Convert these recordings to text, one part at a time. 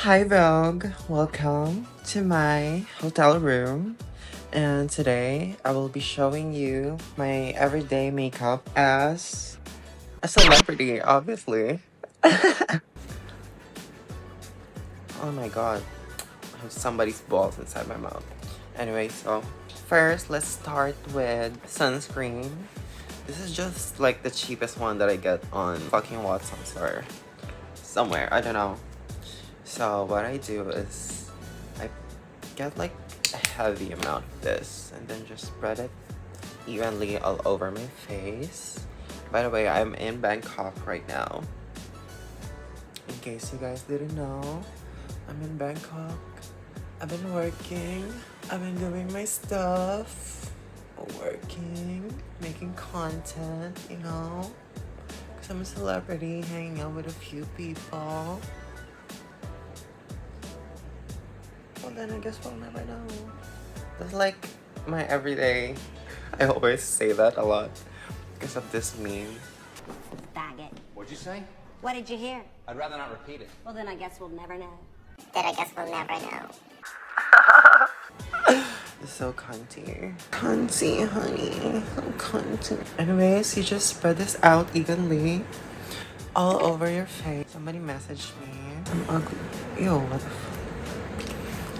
Hi Vogue, welcome to my hotel room. And today I will be showing you my everyday makeup as a celebrity, obviously. Oh my god, I have somebody's balls inside my mouth. Anyway, so first let's start with sunscreen. This is just like the cheapest one that I get on fucking Watson's or somewhere, I don't know. So what I do is I get like a heavy amount of this and then just spread it evenly all over my face. By the way, I'm in Bangkok right now. In case you guys didn't know, I'm in Bangkok. I've been working. I've been doing my stuff. Working, making content, you know. Because I'm a celebrity hanging out with a few people. Well, then I guess we'll never know. That's like my everyday. I always say that a lot because of this meme. Faggot. What'd you say? What did you hear? I'd rather not repeat it. Well, then I guess we'll never know. It's so cunty. Cunty, honey. So cunty. Anyways, you just spread this out evenly all over your face. Somebody messaged me. I'm ugly. Ew, what the fuck?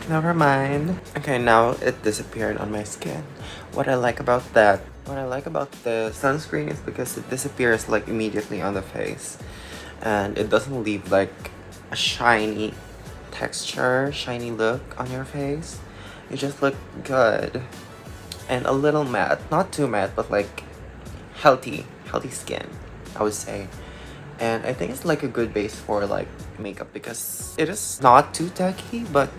Never mind. Okay, now it disappeared on my skin. What I like about that, what I like about the sunscreen is because it disappears like immediately on the face. And it doesn't leave like a shiny texture, shiny look on your face. You just look good. And a little matte. Not too matte, but like healthy skin, I would say. And I think it's like a good base for like makeup because it is not too tacky, but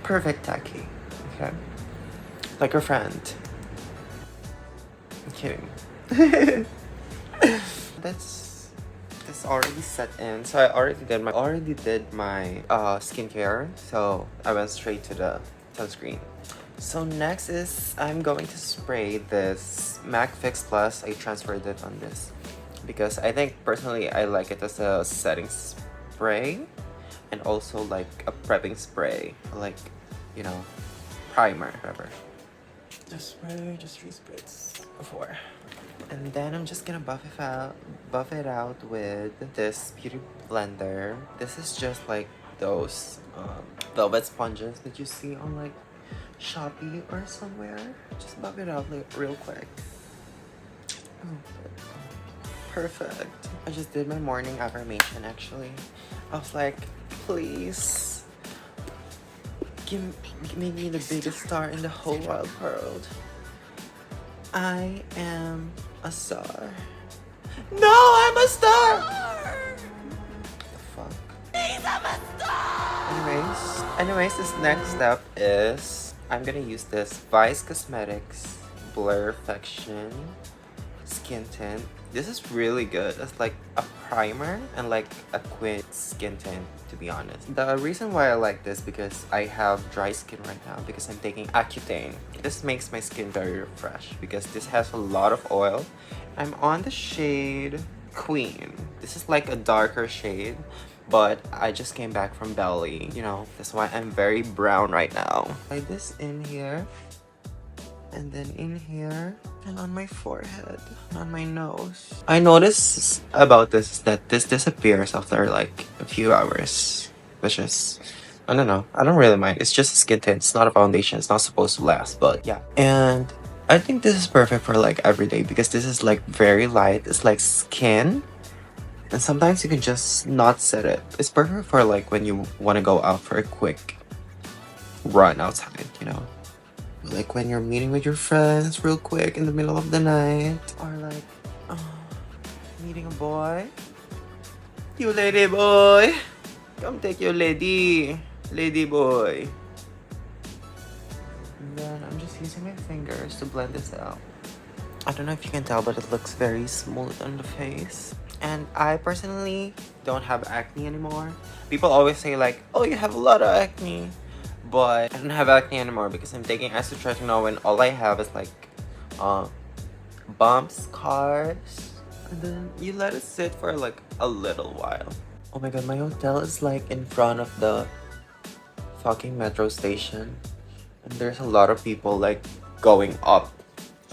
perfect tacky. Okay? Like a friend. I'm kidding. That's already set in. So I already did my skincare. So I went straight to the sunscreen. So next is I'm going to spray this MAC Fix Plus. I transferred it on this because I think personally I like it as a setting spray and also like a prepping spray, like, you know, primer, whatever. Just spray, just respritz before. And then I'm just gonna buff it out with this beauty blender. This is just like those velvet sponges that you see on like Shopee or somewhere. Just buff it out like real quick. Oh, perfect. I just did my morning affirmation actually. I was like, please make me the biggest star in the whole wide world. I am a star. No, I'm a star! What the fuck? Please, I'm a star! Anyways, this next step is I'm gonna use this Vice Cosmetics Blurfection Skin Tint. This is really good. It's like a primer and like a quick skin tint, to be honest. The reason why I like this because I have dry skin right now because I'm taking Accutane. This makes my skin very fresh because this has a lot of oil. I'm on the shade Queen. This is like a darker shade, but I just came back from Bali. You know, that's why I'm very brown right now. Like this in here. And then in here, and on my forehead, on my nose. I noticed about this that this disappears after like a few hours, which is, I don't know, I don't really mind. It's just a skin tint, it's not a foundation, it's not supposed to last, but yeah. And I think this is perfect for like everyday because this is like very light, it's like skin. And sometimes you can just not set it. It's perfect for like when you want to go out for a quick run outside, you know? Like when you're meeting with your friends real quick in the middle of the night. Or like, meeting a boy. You lady boy! Come take your lady. Lady boy. And then I'm just using my fingers to blend this out. I don't know if you can tell, but it looks very smooth on the face. And I personally don't have acne anymore. People always say like, oh, you have a lot of acne. But I don't have acne anymore because I'm taking isotretinoin and all I have is like bumps, scars. And then you let it sit for like a little while. Oh my god, my hotel is like in front of the fucking metro station, and there's a lot of people like going up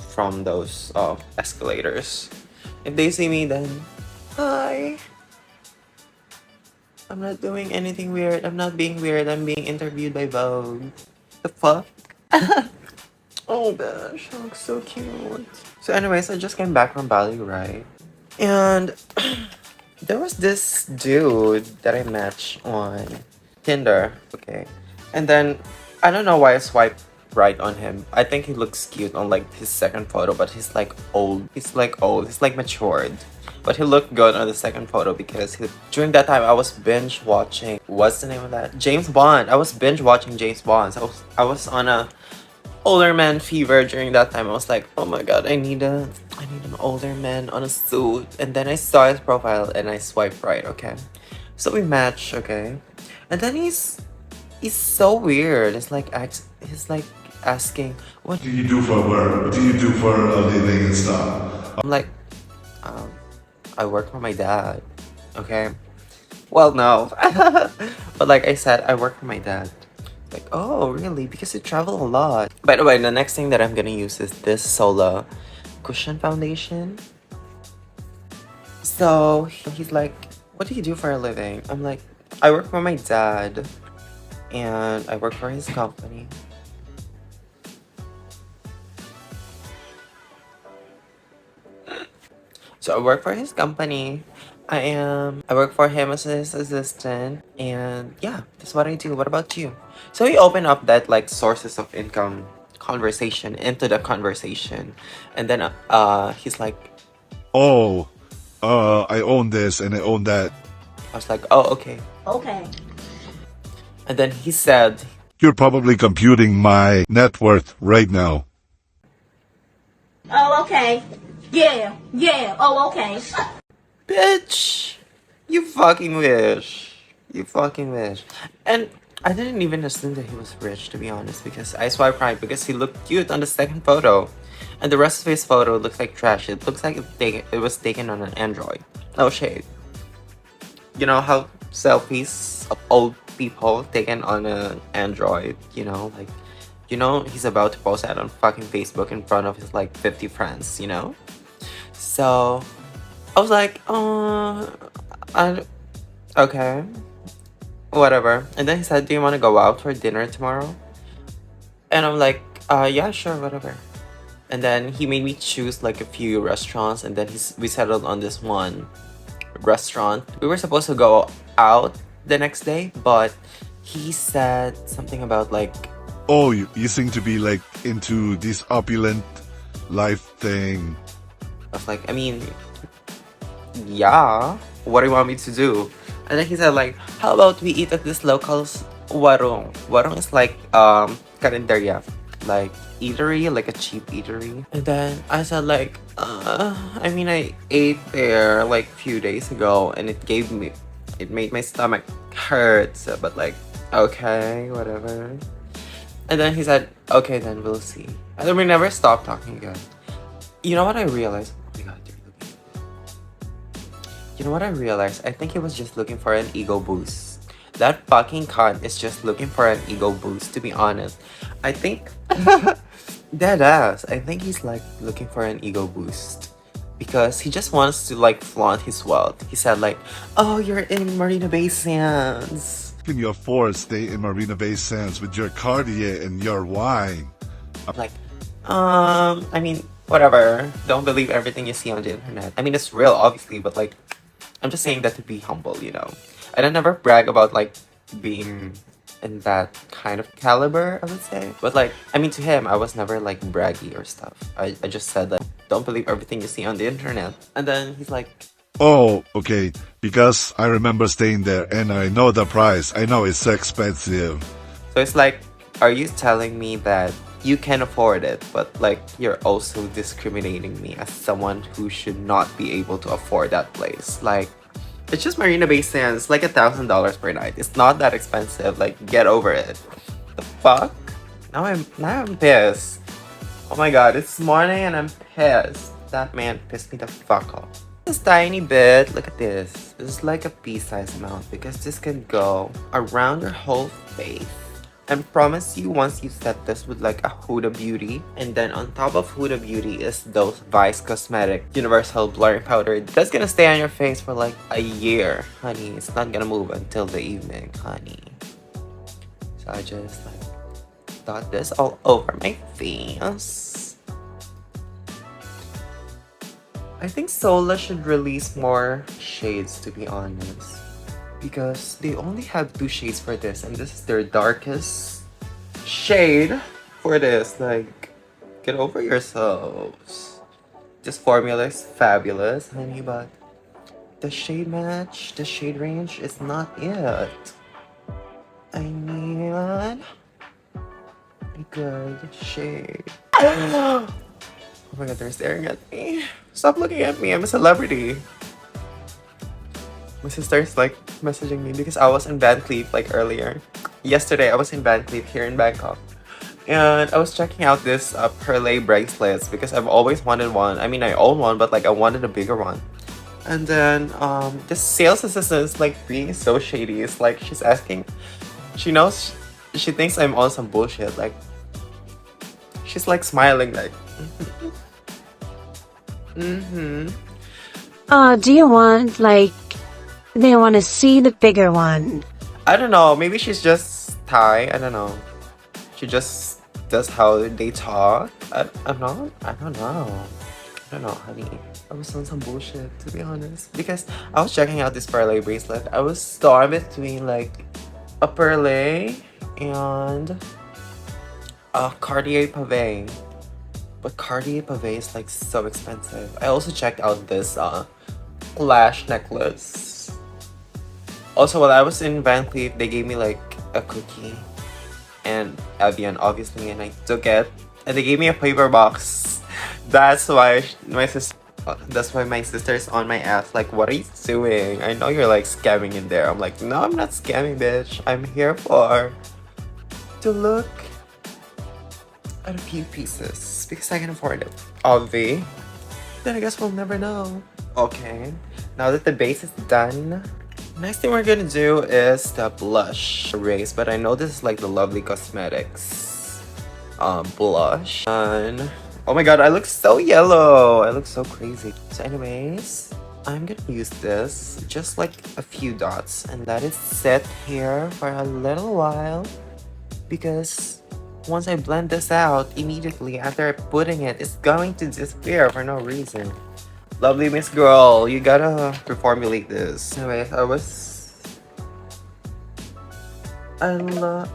from those escalators. If they see me, then hi. I'm not doing anything weird. I'm not being weird. I'm being interviewed by Vogue. The fuck? Oh gosh, she looks so cute. So anyways, I just came back from Bali, right? And there was this dude that I matched on Tinder, okay? And then I don't know why I swiped right on him. I think he looks cute on like his second photo, but he's like old. He's like old. He's like matured. But he looked good on the second photo because during that time I was binge watching, what's the name of that? James Bond. I was binge watching James Bond. So I was on a older man fever during that time. I was like, oh my god, I need an older man on a suit. And then I saw his profile and I swiped right, okay? So we matched, okay? And then he's so weird. It's like he's like asking, what do you do for work? What do you do for a living and stuff? I'm like, I work for my dad, okay? Well, no. But like I said, I work for my dad. Like, oh, really? Because you travel a lot. By the way, the next thing that I'm gonna use is this Sola Cushion Foundation. So he's like, what do you do for a living? I'm like, I work for my dad. And I work for his company. So I work for his company. I work for him as his assistant, and yeah, that's what I do. What about you? So we open up that like sources of income conversation into the conversation, and then he's like, Oh, I own this and I own that. I was like, oh, okay. Okay. And then he said, You're probably computing my net worth right now. Oh, okay. Yeah. Oh, okay. bitch, you fucking wish. You fucking wish. And I didn't even assume that he was rich, to be honest, because I swiped right because he looked cute on the second photo. And the rest of his photo looks like trash. It looks like it was taken on an Android. No shade. You know how selfies of old people taken on an Android, you know, like, you know, he's about to post that on fucking Facebook in front of his like 50 friends, you know? So I was like, okay, whatever. And then he said, do you want to go out for dinner tomorrow? And I'm like, yeah, sure, whatever. And then he made me choose like a few restaurants, and then we settled on this one restaurant. We were supposed to go out the next day, but he said something about like, Oh, you seem to be like into this opulent life thing. I was like, I mean, yeah, what do you want me to do? And then he said like, how about we eat at this local's warung? Warung is like karinderya, like eatery, like a cheap eatery. And then I said like, I mean, I ate there like a few days ago and it made my stomach hurt. So, but like, okay, whatever. And then he said, okay, then we'll see. And then we never stopped talking again. You know what I realized? Oh my god, you're looking. You know what I realized? I think he was just looking for an ego boost. That fucking cunt is just looking for an ego boost, to be honest. I think dead ass. I think he's like looking for an ego boost. Because he just wants to like flaunt his wealth. He said like, oh, you're in Marina Bay Sands. Can you afford to stay in Marina Bay Sands with your Cartier and your wine? I'm like, I mean, whatever. Don't believe everything you see on the internet. I mean, it's real, obviously, but like, I'm just saying that to be humble, you know. I don't never brag about like being in that kind of caliber, I would say. But like, I mean, to him, I was never like braggy or stuff. I just said that, don't believe everything you see on the internet. And then he's like, Oh, okay. Because I remember staying there and I know the price. I know it's expensive. so it's like, are you telling me that you can afford it, but like you're also discriminating me as someone who should not be able to afford that place? Like, it's just Marina Bay Sands, like $1,000 per night. It's not that expensive. Like, get over it. The fuck? Now I'm pissed. Oh my god, it's morning and I'm pissed. That man pissed me the fuck off. This tiny bit, look at this. This is like a pea-sized amount because this can go around your whole face. And promise you, once you set this with like a Huda Beauty, and then on top of Huda Beauty is those Vice Cosmetic Universal Blurring Powder. That's gonna stay on your face for like a year, honey. It's not gonna move until the evening, honey. So I just like dot this all over my face. I think Sola should release more shades, to be honest, because they only have 2 shades for this, and this is their darkest shade for this. Like, get over yourselves. This formula is fabulous, honey, but the shade match, the shade range is not it. I need a good shade. Oh my god, they're staring at me. Stop looking at me, I'm a celebrity. My sister's like messaging me because I was in Van Cleef like earlier. Yesterday I was in Van Cleef here in Bangkok. And I was checking out this Perlay bracelets because I've always wanted one. I mean, I own one, but like I wanted a bigger one. And then this sales assistant is like being so shady. It's like she's asking, she knows, she thinks I'm on some bullshit. Like, she's like smiling like, Do you want, like, they want to see the bigger one? I don't know, maybe she's just Thai, I don't know. She just does how they talk. I don't know. I don't know, honey. I was on some bullshit, to be honest. Because I was checking out this Perlay bracelet. I was torn between like a Perlay and a Cartier Pavé. But Cartier Pavé is like so expensive. I also checked out this lash necklace. Also, while I was in Van Cleef, they gave me like a cookie and Evian, obviously, and I took it. And they gave me a paper box. That's why my sister's on my ass. Like, what are you doing? I know you're like scamming in there. I'm like, no, I'm not scamming, bitch. I'm here to look at a few pieces because I can afford it. Obvi. Then I guess we'll never know. Okay, now that the base is done, next thing we're gonna do is the blush erase. But I know this is like the Lovely Cosmetics blush. And oh my god, I look so yellow. I look so crazy. So anyways, I'm gonna use this, just like a few dots, and let it sit here for a little while, because once I blend this out, immediately after putting it, it's going to disappear for no reason. Lovely Miss Girl, you gotta reformulate this. Anyways, I love...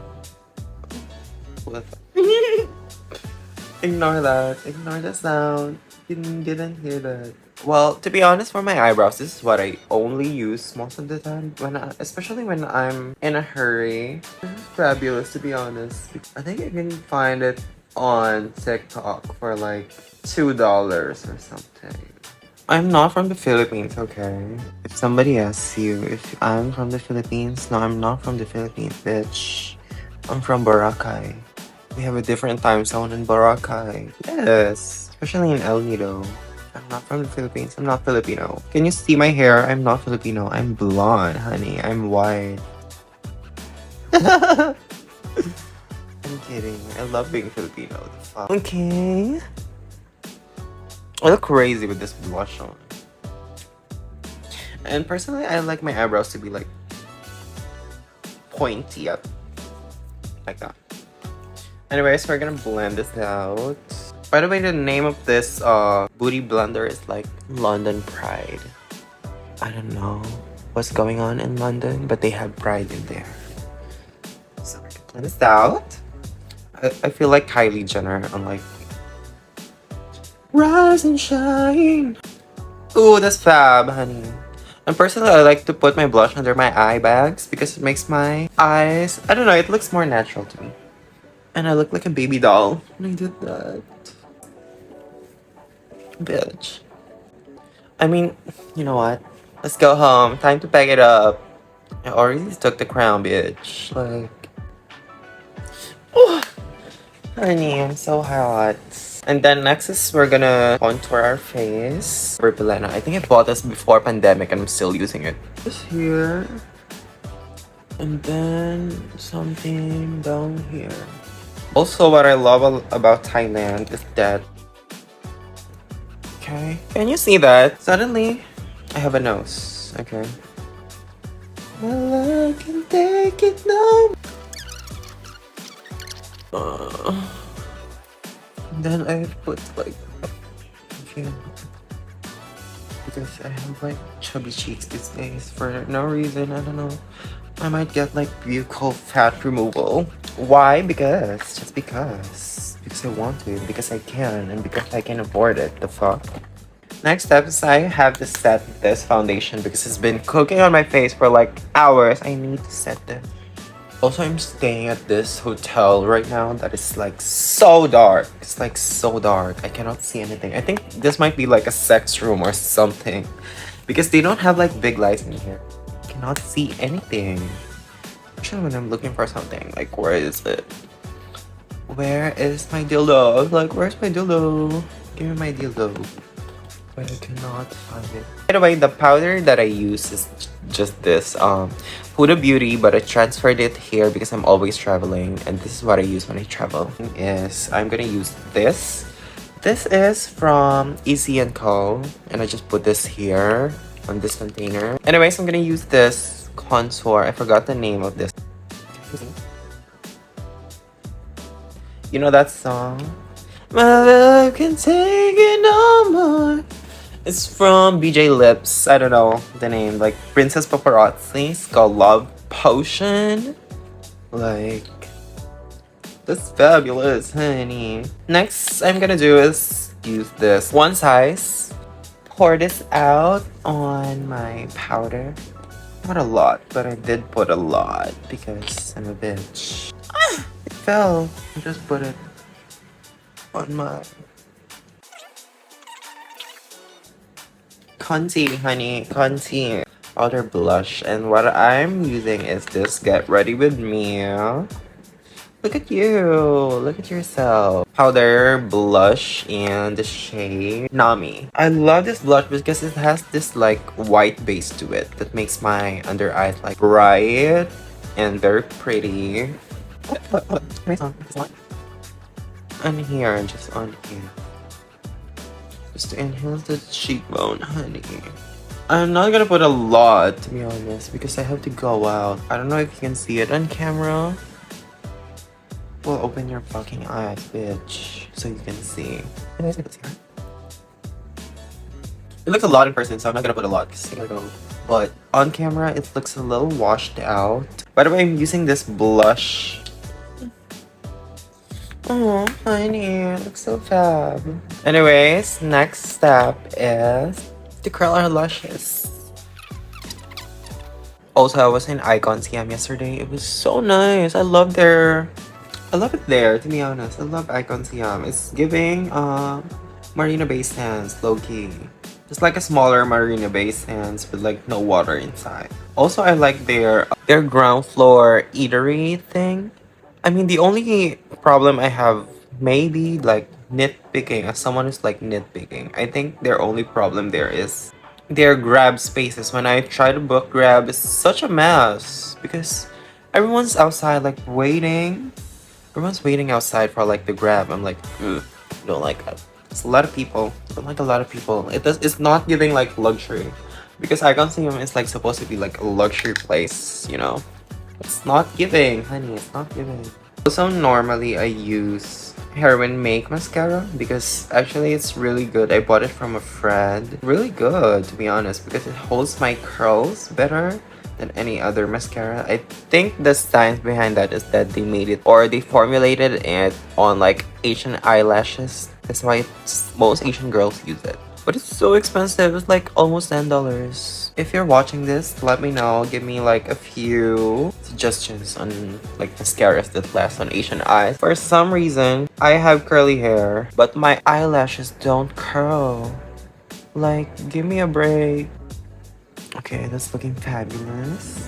Ignore that. Ignore the sound. Didn't hear that. Well, to be honest, for my eyebrows, this is what I only use most of the time, especially when I'm in a hurry. This is fabulous, to be honest. I think you can find it on TikTok for like $2 or something. I'm not from the Philippines, okay? If somebody asks you if I'm from the Philippines, no, I'm not from the Philippines, bitch. I'm from Boracay. We have a different time zone in Boracay. Yes, especially in El Nido. I'm not from the Philippines. I'm not Filipino. Can you see my hair? I'm not Filipino. I'm blonde, honey. I'm white. I'm kidding. I love being Filipino. The fuck? Okay. I look crazy with this blush on. And personally, I like my eyebrows to be like pointy up. Like that. Anyways, we're gonna blend this out. By the way, the name of this booty blender is like London Pride. I don't know what's going on in London, but they have pride in there. So we're gonna blend this out. I feel like Kylie Jenner on like Rise and Shine. Ooh, that's fab, honey. And personally, I like to put my blush under my eye bags because it makes my eyes, I don't know, it looks more natural to me. And I look like a baby doll when I did that. Bitch. I mean, you know what? Let's go home. Time to pack it up. I already took the crown, bitch. Like... Oh, honey, I'm so hot. And then next is we're gonna contour our face. For Belena. I think I bought this before pandemic and I'm still using it. Just here. And then something down here. Also, what I love about Thailand is that... Okay, can you see that? Suddenly, I have a nose. Okay. Well, I can take it now. Then I put like... Okay. Because I have like chubby cheeks these days for no reason, I don't know. I might get like buccal fat removal. Why? Just because. Because I want to, because I can, and because I can afford it. The fuck? Next step is I have to set this foundation because it's been cooking on my face for like hours. I need to set this. Also, I'm staying at this hotel right now that is like so dark. It's like so dark. I cannot see anything. I think this might be like a sex room or something because they don't have like big lights in here. I cannot see anything. Especially when I'm looking for something. Like, where is it? Where is my dildo? Like, where's my dildo? Give me my dildo. But I cannot find it. By the way, the powder that I use is just this Huda Beauty, but I transferred it here because I'm always traveling, and this is what I use when I travel. I'm gonna use this. This is from Easy & Co, and I just put this here on this container. Anyways, I'm gonna use this contour. I forgot the name of this. You know that song? My love can take it no more. It's from BJ Lips. I don't know the name. Like Princess Paparazzi. It's called Love Potion. Like, that's fabulous, honey. Next, I'm gonna do is use this one size. Pour this out on my powder. Not a lot, but I did put a lot because I'm a bitch. It fell. I just put it on my conti, honey, conti. Powder blush, and what I'm using is this Get Ready With Me. Look at you, look at yourself. Powder, blush, and the shade Nami. I love this blush because it has this like white base to it that makes my under eyes like bright and very pretty. On here, just on here. Just to enhance the cheekbone, honey. I'm not gonna put a lot, to be honest, because I have to go out. I don't know if you can see it on camera. Well, open your fucking eyes, bitch, so you can see. It looks a lot in person, so I'm not gonna put a lot, because I gotta go. But on camera, it looks a little washed out. By the way, I'm using this blush. Oh, honey, it looks so fab. Anyways, next step is to curl our lashes. Also, I was in Icon Siam yesterday. It was so nice. I love it there, to be honest. I love Icon Siam. It's giving Marina Bay Sands, low-key. Just like a smaller Marina Bay Sands with like no water inside. Also, I like their ground floor eatery thing. I mean, the only problem I have, maybe like nitpicking, as someone who's like nitpicking, I think their only problem there is their Grab spaces. When I try to book Grab, it's such a mess because everyone's outside like waiting. Everyone's waiting outside for like the Grab. I'm like, ugh, don't like that. It's a lot of people. I don't like a lot of people. It's not giving like luxury because Icon Siam is like supposed to be like a luxury place, you know. It's not giving, honey. It's not giving. Also, normally I use Heroin Make mascara because actually it's really good. I bought it from a friend. Really good, to be honest, because it holds my curls better than any other mascara. I think the science behind that is that they made it, or they formulated it on like Asian eyelashes. That's why most Asian girls use it. But it's so expensive. It's like almost $10. If you're watching this, let me know. Give me like a few suggestions on like mascaras that last on Asian eyes. For some reason, I have curly hair, but my eyelashes don't curl. Like, give me a break. Okay, that's looking fabulous.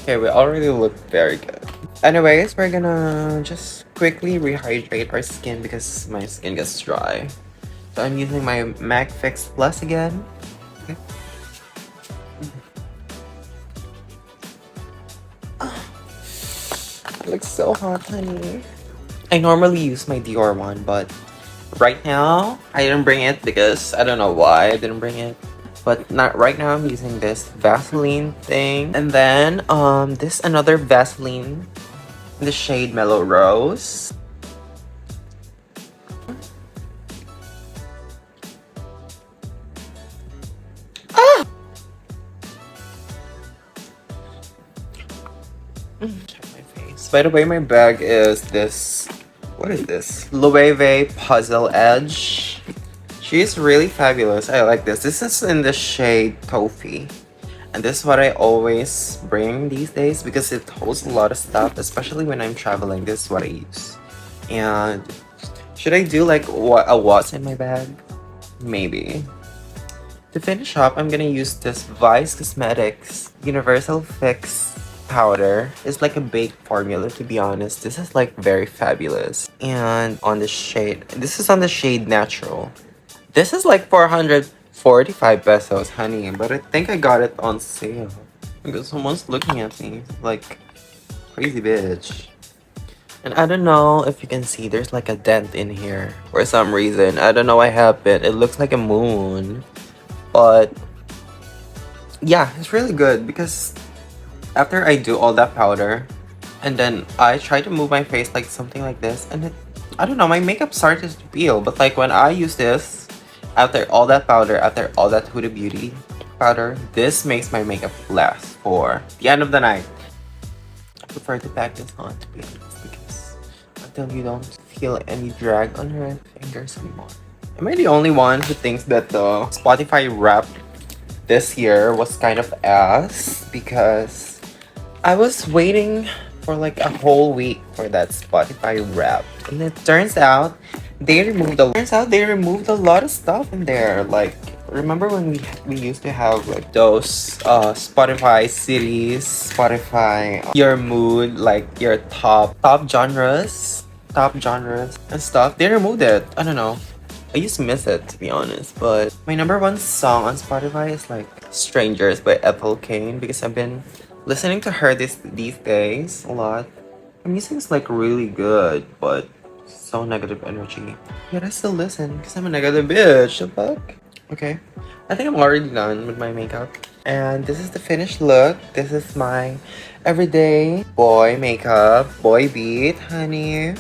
Okay, we already look very good. Anyways, we're gonna just quickly rehydrate our skin because my skin gets dry. So I'm using my MAC Fix Plus again. Okay. It looks so hot, honey. I normally use my Dior one, but right now I didn't bring it because I don't know why I didn't bring it. But not right now. I'm using this Vaseline thing, and then this another Vaseline in the shade Mellow Rose. Check my face. By the way, my bag is this. What is this? Loewe Puzzle Edge. She's really fabulous. I like this. This is in the shade Toffee. And this is what I always bring these days because it holds a lot of stuff, especially when I'm traveling. This is what I use. And should I do like what's in my bag? Maybe. To finish up, I'm gonna use this Vice Cosmetics Universal Fix powder. It's like a baked formula, to be honest. This is like very fabulous. And on the shade, this is on the shade Natural. This is like 445 pesos, honey, but I think I got it on sale because someone's looking at me like crazy bitch. And I don't know if you can see, there's like a dent in here for some reason. I don't know what happened. It looks like a moon, but yeah, it's really good because after I do all that powder and then I try to move my face like something like this, and I don't know, my makeup started to peel, but like when I use this after all that powder, after all that Huda Beauty powder, this makes my makeup last for the end of the night. I prefer to pack this on, to be honest, because until you don't feel any drag on your fingers anymore. Am I the only one who thinks that the Spotify rap this year was kind of ass? Because I was waiting for like a whole week for that Spotify rap, and it turns out they removed a lot of stuff in there. Like, remember when we used to have like those Spotify cities, Spotify your mood, like your top genres and stuff. They removed it. I don't know. I used to miss it, to be honest. But my number one song on Spotify is like Strangers by Ethel Cain, because I've been listening to her these days a lot. Her music is like really good, but so negative energy. Yet I still listen because I'm a negative bitch. The fuck? Okay. I think I'm already done with my makeup. And this is the finished look. This is my everyday boy makeup. Boy beat, honey.